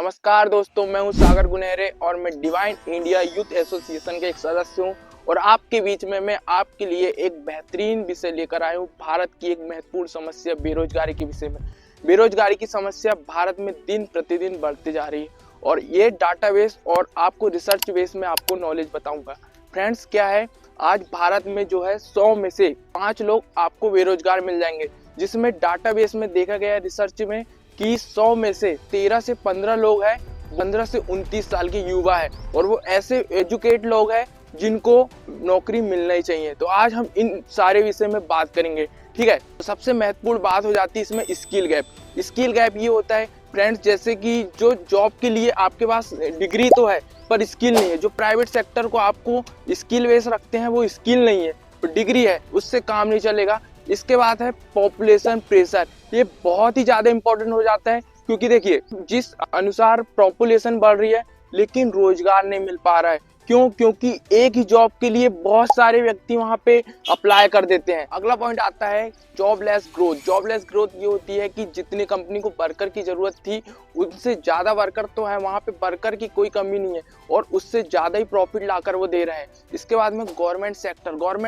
नमस्कार दोस्तों, मैं हूं सागर गुनहरे और मैं डिवाइन इंडिया यूथ एसोसिएशन के एक सदस्य हूं और आपके बीच में मैं आपके लिए एक बेहतरीन विषय लेकर आया हूं। भारत की एक महत्वपूर्ण समस्या बेरोजगारी के विषय में। बेरोजगारी की समस्या भारत में दिन प्रतिदिन बढ़ती जा रही है और ये डाटाबेस और आपको रिसर्च बेस में आपको नॉलेज बताऊंगा। फ्रेंड्स, क्या है, आज भारत में जो है 100 में से 5 लोग आपको बेरोजगार मिल जाएंगे, जिसमें डाटाबेस में देखा गया रिसर्च में कि 100 में से 13 से 15 लोग हैं 15 से 29 साल के युवा है और वो ऐसे एजुकेट लोग हैं जिनको नौकरी मिलना ही चाहिए। तो आज हम इन सारे विषय में बात करेंगे, ठीक है। तो सबसे महत्वपूर्ण बात हो जाती है इसमें स्किल गैप। स्किल गैप ये होता है फ्रेंड्स, जैसे कि जो जॉब के लिए आपके पास डिग्री तो है पर स्किल नहीं है। जो प्राइवेट सेक्टर को आपको स्किल बेस रखते हैं वो स्किल नहीं है, डिग्री है, उससे काम नहीं चलेगा। इसके बाद है पॉपुलेशन प्रेशर। ये बहुत ही ज्यादा इंपॉर्टेंट हो जाता है क्योंकि देखिए, जिस अनुसार पॉपुलेशन बढ़ रही है लेकिन रोजगार नहीं मिल पा रहा है। क्यों? क्योंकि एक ही जॉब के लिए बहुत सारे व्यक्ति वहां पे अप्लाई कर देते हैं। अगला पॉइंट आता है जॉबलेस ग्रोथ। जॉबलेस ग्रोथ ये होती है कि जितनी कंपनी को वर्कर की जरूरत थी उनसे ज्यादा वर्कर तो है, वहां पे वर्कर की कोई कमी नहीं है और उससे ज्यादा ही प्रॉफिट लाकर वो दे रहे हैं। इसके बाद में गवर्नमेंट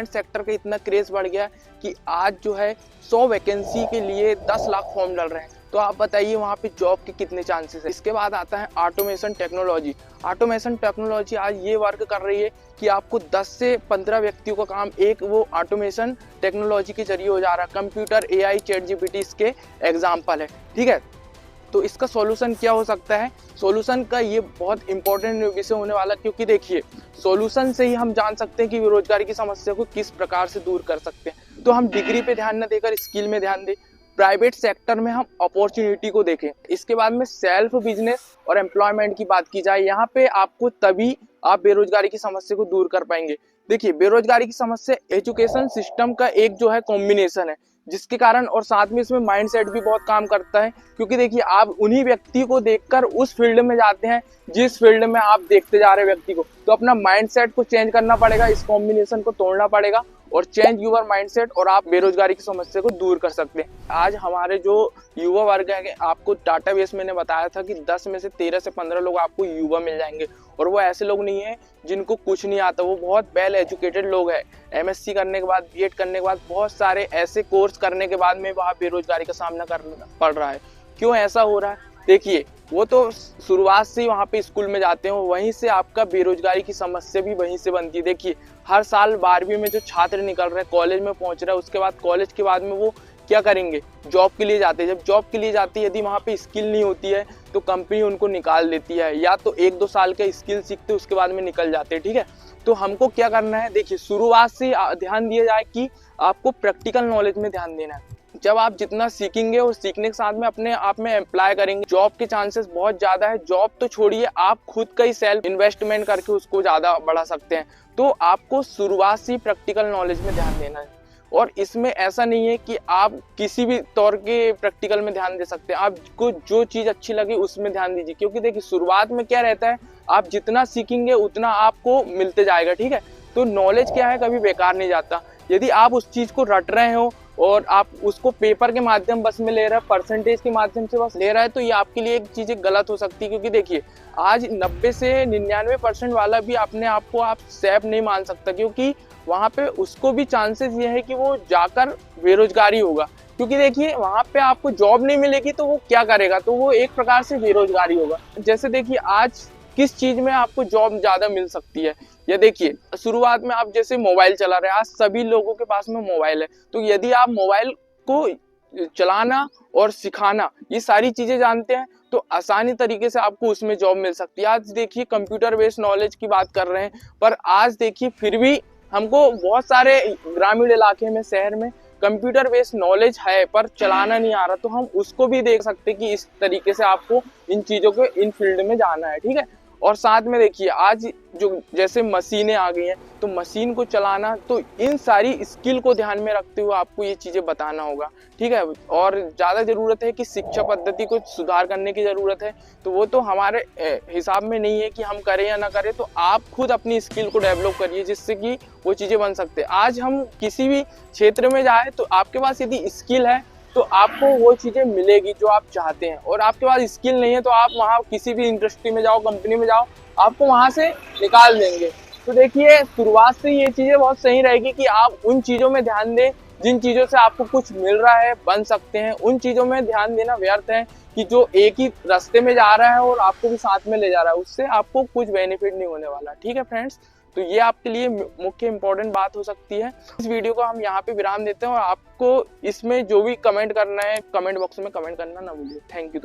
सेक्टर का इतना क्रेज बढ़ गया कि आज जो है 100 वैकेंसी के लिए 10 लाख फॉर्म डल रहे हैं। तो आप बताइए वहाँ पे जॉब के कितने चांसेस है। इसके बाद आता है ऑटोमेशन टेक्नोलॉजी। ऑटोमेशन टेक्नोलॉजी आज ये वर्क कर रही है कि आपको 10 से 15 व्यक्तियों का काम एक वो ऑटोमेशन टेक्नोलॉजी के जरिए हो जा रहा है। कंप्यूटर, एआई, चैट जीपीटी इसके एग्जाम्पल है, ठीक है। तो इसका सॉल्यूशन क्या हो सकता है? सॉल्यूशन का ये बहुत इंपॉर्टेंट विषय होने वाला, क्योंकि देखिए सॉल्यूशन से ही हम जान सकते हैं कि बेरोजगारी की समस्या को किस प्रकार से दूर कर सकते हैं। तो हम डिग्री पे ध्यान न देकर स्किल में ध्यान दें, प्राइवेट सेक्टर में हम अपॉर्चुनिटी को देखें। इसके बाद में सेल्फ बिजनेस और एम्प्लॉयमेंट की बात की जाए, यहाँ पे आपको तभी आप बेरोजगारी की समस्या को दूर कर पाएंगे। देखिए, बेरोजगारी की समस्या एजुकेशन सिस्टम का एक जो है कॉम्बिनेशन है, जिसके कारण और साथ में इसमें माइंडसेट भी बहुत काम करता है। क्योंकि देखिए, आप उन्हीं व्यक्ति को देखकर उस फील्ड में जाते हैं जिस फील्ड में आप देखते जा रहे व्यक्ति को, तो अपना माइंडसेट को चेंज करना पड़ेगा, इस कॉम्बिनेशन को तोड़ना पड़ेगा और चेंज यूर माइंडसेट और आप बेरोजगारी की समस्या को दूर कर सकते हैं। आज हमारे जो युवा वर्ग है, आपको डाटाबेस मैंने बताया था कि 10 में से 13 से 15 लोग आपको युवा मिल जाएंगे और वो ऐसे लोग नहीं है जिनको कुछ नहीं आता, वो बहुत वेल एजुकेटेड लोग हैं। एमएससी करने के बाद, बीएड करने के बाद, बहुत सारे ऐसे कोर्स करने के बाद में वहाँ बेरोजगारी का सामना करना पड़ रहा है। क्यों ऐसा हो रहा है? देखिए, वो तो शुरुआत से ही वहाँ पे स्कूल में जाते हैं, वहीं से आपका बेरोजगारी की समस्या भी वहीं से बनती है। देखिए, हर साल 12वीं में जो छात्र निकल रहे हैं, कॉलेज में पहुंच रहा है, उसके बाद कॉलेज के बाद में वो क्या करेंगे? जॉब के लिए जाते हैं। जब जॉब के लिए जाते हैं, यदि वहाँ पे स्किल नहीं होती है तो कंपनी उनको निकाल देती है, या तो 1-2 साल का स्किल सीखते उसके बाद में निकल जाते हैं, ठीक है। तो हमको क्या करना है? देखिए, शुरुआत से ध्यान दिया जाए कि आपको प्रैक्टिकल नॉलेज में ध्यान देना है। जब आप जितना सीखेंगे और सीखने के साथ में अपने आप में अप्लाई करेंगे, जॉब के चांसेस बहुत ज्यादा है। जॉब तो छोड़िए, आप खुद का ही सेल्फ इन्वेस्टमेंट करके उसको ज्यादा बढ़ा सकते हैं। तो आपको शुरुआत से प्रैक्टिकल नॉलेज में ध्यान देना है और इसमें ऐसा नहीं है कि आप किसी भी तौर के प्रैक्टिकल में ध्यान दे सकते हैं। आपको जो चीज अच्छी लगे उसमें ध्यान दीजिए, क्योंकि देखिए शुरुआत में क्या रहता है, आप जितना सीखेंगे उतना आपको मिलते जाएगा, ठीक है। तो नॉलेज क्या है, कभी बेकार नहीं जाता। यदि आप उस चीज को रट रहे हो और आप उसको पेपर के माध्यम बस में ले रहे हैं, परसेंटेज के माध्यम से बस ले रहा है, तो ये आपके लिए एक चीज गलत हो सकती है। क्योंकि देखिए, आज 90 से 99% वाला भी अपने आप को आप सेफ नहीं मान सकता, क्योंकि वहां पे उसको भी चांसेस ये है कि वो जाकर बेरोजगारी होगा। क्योंकि देखिए, वहां पे आपको जॉब नहीं मिलेगी तो वो क्या करेगा? तो वो एक प्रकार से बेरोजगारी होगा। जैसे देखिए, आज किस चीज में आपको जॉब ज्यादा मिल सकती है, या देखिए शुरुआत में आप जैसे मोबाइल चला रहे हैं, आज सभी लोगों के पास में मोबाइल है, तो यदि आप मोबाइल को चलाना और सिखाना ये सारी चीजें जानते हैं तो आसानी तरीके से आपको उसमें जॉब मिल सकती है। आज देखिए, कंप्यूटर बेस्ड नॉलेज की बात कर रहे हैं, पर आज देखिए फिर भी हमको बहुत सारे ग्रामीण इलाके में, शहर में कंप्यूटर बेस्ड नॉलेज है पर चलाना नहीं आ रहा, तो हम उसको भी देख सकते हैं कि इस तरीके से आपको इन चीजों को, इन फील्ड में जाना है, ठीक है। और साथ में देखिए, आज जो जैसे मशीनें आ गई हैं, तो मशीन को चलाना, तो इन सारी स्किल को ध्यान में रखते हुए आपको ये चीजें बताना होगा, ठीक है। और ज्यादा जरूरत है कि शिक्षा पद्धति को सुधार करने की जरूरत है, तो वो तो हमारे हिसाब में नहीं है कि हम करें या ना करें, तो आप खुद अपनी स्किल को डेवलप करिए जिससे कि वो चीजें बन सकते हैं। आज हम किसी भी क्षेत्र में जाए तो आपके पास यदि स्किल है तो आपको वो चीजें मिलेगी जो आप चाहते हैं। और आपके पास स्किल नहीं है तो आप वहाँ किसी भी इंडस्ट्री में जाओ, कंपनी में जाओ, आपको वहां से निकाल देंगे। तो देखिए शुरुआत से ये चीजें बहुत सही रहेगी कि आप उन चीजों में ध्यान दें जिन चीजों से आपको कुछ मिल रहा है, बन सकते हैं। उन चीजों में ध्यान देना व्यर्थ है कि जो एक ही रास्ते में जा रहा है और आपको भी साथ में ले जा रहा है, उससे आपको कुछ बेनिफिट नहीं होने वाला। ठीक है फ्रेंड्स, तो ये आपके लिए मुख्य इंपॉर्टेंट बात हो सकती है। इस वीडियो को हम यहाँ पे विराम देते हैं और आपको इसमें जो भी कमेंट करना है कमेंट बॉक्स में कमेंट करना ना भूलिए। Thank you.